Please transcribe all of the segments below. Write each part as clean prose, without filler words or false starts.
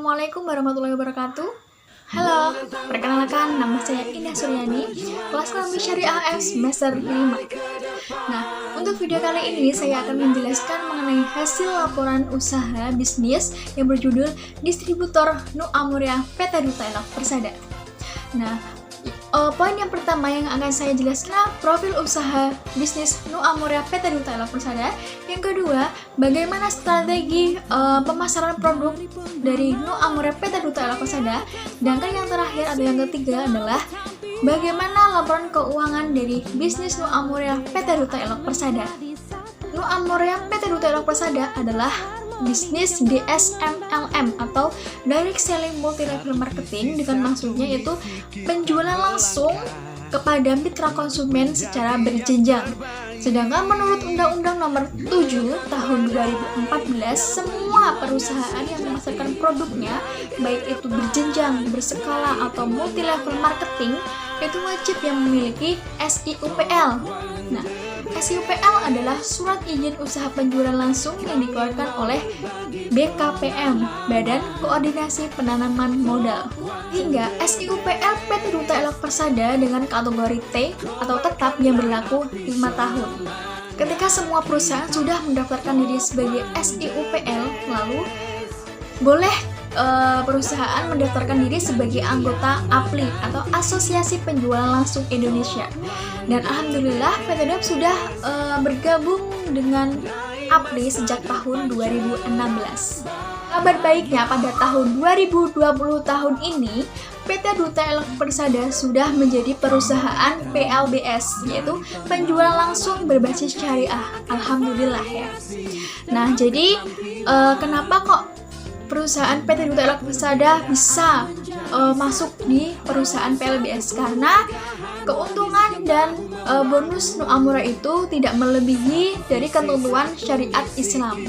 Assalamualaikum warahmatullahi wabarakatuh. Halo, perkenalkan nama saya Indah Suryani, kelas Ekonomi Syariah F semester 5. Nah, untuk video kali ini saya akan menjelaskan mengenai hasil laporan usaha bisnis yang berjudul Distributor Nu Amuria PT Duta Elok Persada. Nah, poin yang pertama yang akan saya jelaskan profil usaha bisnis Nu Amuria PT Duta Elok Persada. Yang kedua, bagaimana strategi pemasaran produk dari Nu Amuria PT Duta Elok Persada. Dan yang terakhir atau yang ketiga adalah bagaimana laporan keuangan dari bisnis Nu Amuria PT Duta Elok Persada. Nu Amuria PT Duta Elok Persada adalah bisnis DSMLM atau Direct Selling Multi Level Marketing, dengan maksudnya yaitu penjualan langsung kepada mitra konsumen secara berjenjang. Sedangkan menurut Undang-Undang Nomor 7 Tahun 2014, semua perusahaan yang memasarkan produknya, baik itu berjenjang, berskala, atau multi level marketing, itu wajib yang memiliki SIUPL. Nah, SIUPL adalah surat izin usaha penjualan langsung yang dikeluarkan oleh BKPM, Badan Koordinasi Penanaman Modal. Hingga SIUPL PT Duta Elok Persada dengan kategori T atau tetap yang berlaku 5 tahun. Ketika semua perusahaan sudah mendaftarkan diri sebagai SIUPL, lalu boleh perusahaan mendaftarkan diri sebagai anggota APLI atau Asosiasi Penjualan Langsung Indonesia. Dan alhamdulillah PT DOP sudah bergabung dengan APLI sejak tahun 2016. Kabar baiknya pada tahun 2020 tahun ini PT Duta Elok Persada sudah menjadi perusahaan PLBS, yaitu penjualan langsung berbasis syariah. Alhamdulillah ya. Nah, jadi kenapa kok perusahaan PT Duta Elok Persada bisa masuk di perusahaan PLBS? Karena keuntungan dan bonus Nu Amuria itu tidak melebihi dari ketentuan syariat Islam.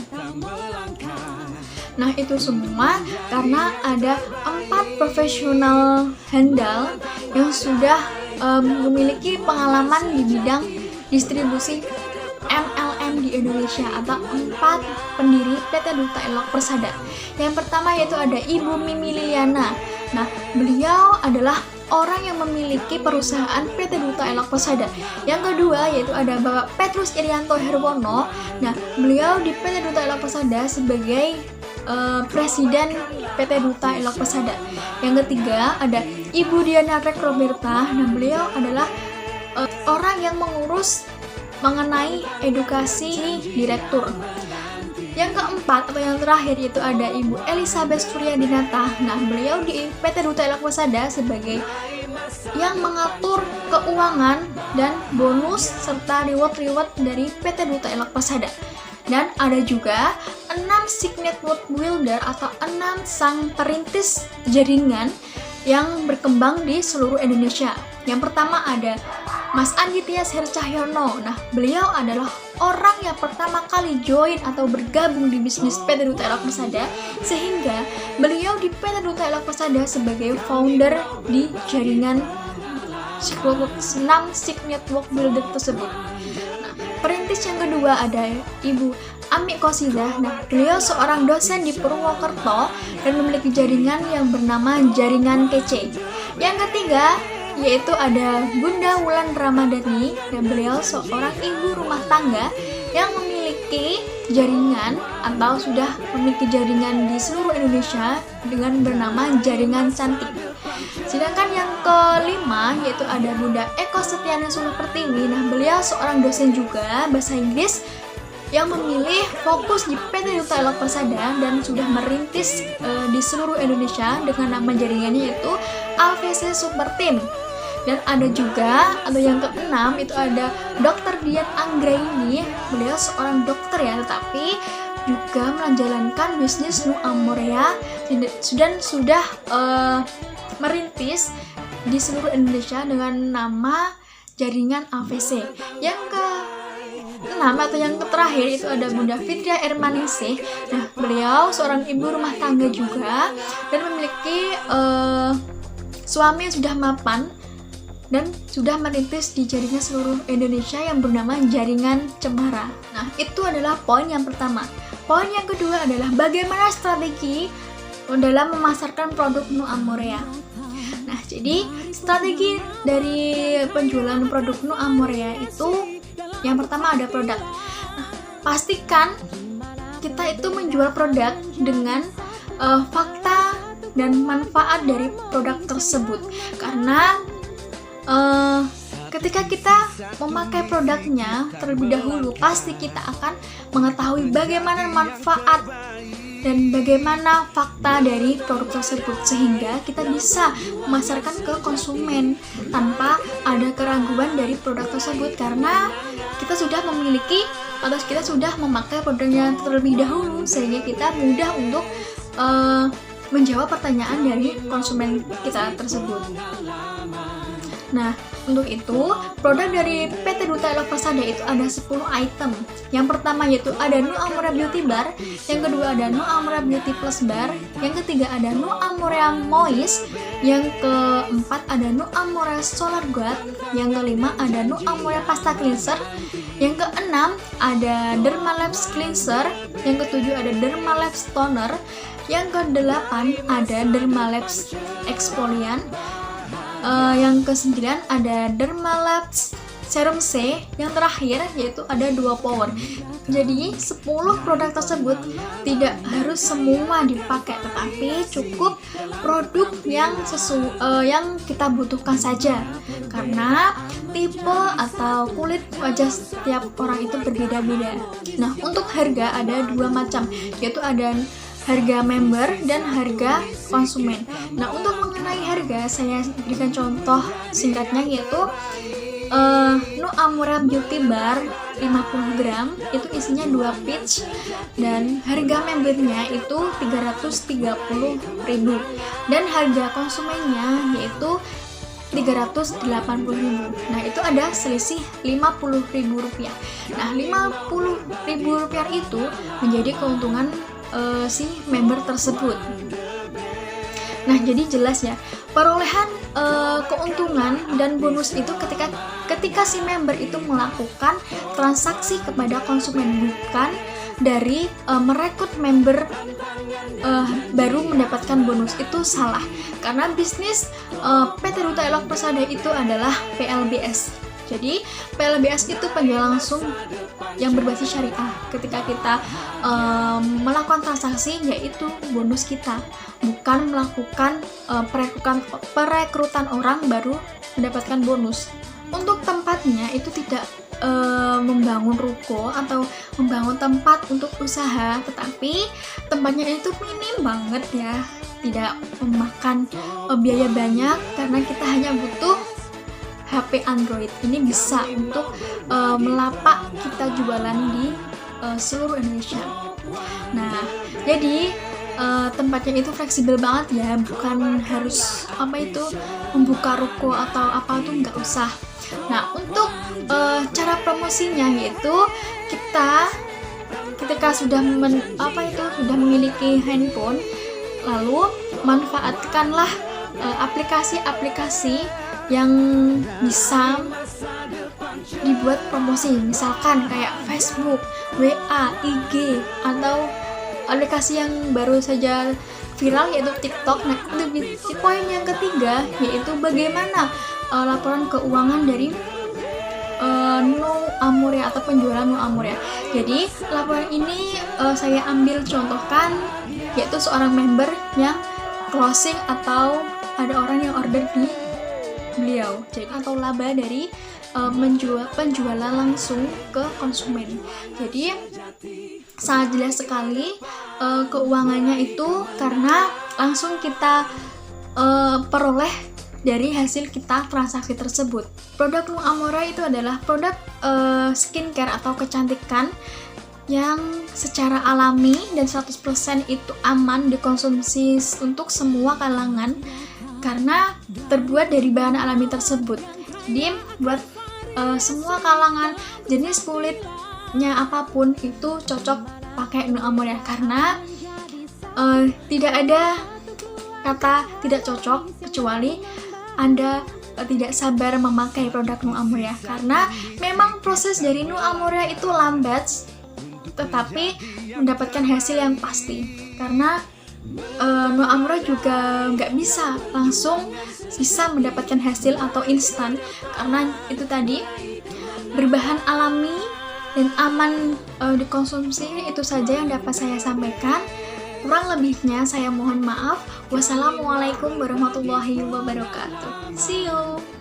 Nah, itu semua karena ada 4 profesional handal yang sudah memiliki pengalaman di bidang distribusi MLM di Indonesia, atau 4 pendiri PT Duta Elok Persada. Yang pertama yaitu ada Ibu Mimi Liliana. Nah, beliau adalah orang yang memiliki perusahaan PT Duta Elok Persada. Yang kedua yaitu ada Bapak Petrus Irianto Herwono. Nah, beliau di PT Duta Elok Persada sebagai Presiden PT Duta Elok Persada. Yang ketiga ada Ibu Diana Rek Roberta. Nah, beliau adalah orang yang mengurus mengenai edukasi direktur. Yang keempat atau yang terakhir itu ada Ibu Elizabeth Suryadinata. Nah, beliau di PT Duta Elok Persada sebagai yang mengatur keuangan dan bonus serta reward dari PT Duta Elok Persada. Dan ada juga 6 Signet Network Builder atau 6 sang perintis jaringan yang berkembang di seluruh Indonesia. Yang pertama ada Mas Andi Tias Heru Cahyono. Nah, beliau adalah orang yang pertama kali join atau bergabung di bisnis PT Duta Elok Persada, sehingga beliau di PT Duta Elok Persada sebagai founder di jaringan 6 Signet Network Builder tersebut. Nah, perintis yang kedua ada Ibu Ami Kosidah. Nah, beliau seorang dosen di Purwokerto dan memiliki jaringan yang bernama Jaringan Kece. Yang ketiga yaitu ada Bunda Wulan Ramadhani, dan beliau seorang ibu rumah tangga yang memiliki jaringan atau sudah memiliki jaringan di seluruh Indonesia dengan bernama Jaringan Cantik. Sedangkan yang kelima yaitu ada Bunda Eko Setiana Sulu Pertiwi. Nah, beliau seorang dosen juga bahasa Inggris yang memilih fokus di PT Duta Elok Persada dan sudah merintis di seluruh Indonesia dengan nama jaringannya yaitu AVC Super Team. Dan ada juga atau yang keenam itu ada Dr. Dian Anggraini. Beliau seorang dokter ya, tetapi juga menjalankan bisnis Nu Amuria dan sudah merintis di seluruh Indonesia dengan nama jaringan AVC. Yang ke-6 atau yang terakhir itu ada Bunda Fitria Ermaningsih. Nah, beliau seorang ibu rumah tangga juga dan memiliki suami yang sudah mapan dan sudah merintis di jaringan seluruh Indonesia yang bernama Jaringan Cemara. Nah, itu adalah poin yang pertama. Poin yang kedua adalah bagaimana strategi dalam memasarkan produk Nu Amorea. Nah, jadi strategi dari penjualan produk Nu Amorea itu yang pertama ada produk. Nah, pastikan kita itu menjual produk dengan fakta dan manfaat dari produk tersebut. Karena ketika kita memakai produknya terlebih dahulu, pasti kita akan mengetahui bagaimana manfaat dan bagaimana fakta dari produk tersebut, sehingga kita bisa memasarkan ke konsumen tanpa ada keraguan dari produk tersebut, karena kita sudah memiliki atau kita sudah memakai produknya terlebih dahulu, sehingga kita mudah untuk menjawab pertanyaan dari konsumen kita tersebut. Nah, untuk itu, produk dari PT Duta Elok Persada itu ada 10 item. Yang pertama yaitu ada Nu Amorea Beauty Bar, yang kedua ada Nu Amorea Beauty Plus Bar, yang ketiga ada Nu Amorea Moist, yang keempat ada Nu Amorea Solar Guard, yang kelima ada Nu Amorea Pasta Cleanser, yang keenam ada Dermalabs Cleanser, yang ketujuh ada Dermalabs Toner, yang kedelapan ada Dermalabs Exfoliant, yang ke-9 ada Dermalabs Serum C, yang terakhir yaitu ada Duo Power. Jadi 10 produk tersebut tidak harus semua dipakai, tetapi cukup produk yang yang kita butuhkan saja, karena tipe atau kulit wajah setiap orang itu berbeda-beda. Nah, untuk harga ada 2 macam, yaitu ada harga member dan harga konsumen. Nah, untuk mengenai harga, saya berikan contoh singkatnya, yaitu Nu Amorea Beauty Bar 50 gram itu isinya 2 peach, dan harga membernya itu 330.000, dan harga konsumennya yaitu 380.000. Nah, itu ada selisih 50.000 rupiah. Nah, 50.000 rupiah itu menjadi keuntungan si member tersebut. Nah, jadi jelas ya, perolehan keuntungan dan bonus itu ketika si member itu melakukan transaksi kepada konsumen, bukan dari merekrut member baru mendapatkan bonus. Itu salah, karena bisnis PT Duta Elok Persada itu adalah PLBS. Jadi PLBS itu penjual langsung yang berbasis syariah. Ketika kita melakukan transaksi, yaitu bonus kita, bukan melakukan perekrutan orang baru mendapatkan bonus. Untuk tempatnya itu tidak membangun ruko atau membangun tempat untuk usaha, tetapi tempatnya itu minim banget ya, tidak memakan biaya banyak, karena kita hanya butuh HP Android. Ini bisa untuk melapak kita jualan di seluruh Indonesia. Nah, jadi tempatnya itu fleksibel banget ya, bukan harus membuka ruko atau apa tuh, nggak usah. Nah, untuk cara promosinya yaitu kita ketika sudah memiliki handphone, lalu manfaatkanlah aplikasi-aplikasi yang bisa dibuat promosi, misalkan kayak Facebook, WA, IG, atau aplikasi yang baru saja viral yaitu TikTok. Nah, di poin yang ketiga yaitu bagaimana laporan keuangan dari Nu Amorea atau penjualan Nu Amorea. Jadi laporan ini saya ambil contohkan, yaitu seorang member yang closing atau ada orang yang order di beliau, jadi atau laba dari penjualan langsung ke konsumen. Jadi sangat jelas sekali keuangannya itu, karena langsung kita peroleh dari hasil kita transaksi tersebut. Produk Nu Amorea itu adalah produk skincare atau kecantikan yang secara alami dan 100% itu aman dikonsumsi untuk semua kalangan, karena terbuat dari bahan alami tersebut. Jadi buat semua kalangan, jenis kulitnya apapun itu cocok pakai Nu Amorea, karena tidak ada kata tidak cocok kecuali Anda tidak sabar memakai produk Nu Amorea, karena memang proses dari Nu Amorea itu lambat tetapi mendapatkan hasil yang pasti, karena Noamro juga nggak bisa langsung bisa mendapatkan hasil atau instan, karena itu tadi berbahan alami dan aman dikonsumsi. Itu saja yang dapat saya sampaikan. Kurang lebihnya saya mohon maaf. Wassalamualaikum warahmatullahi wabarakatuh. See you.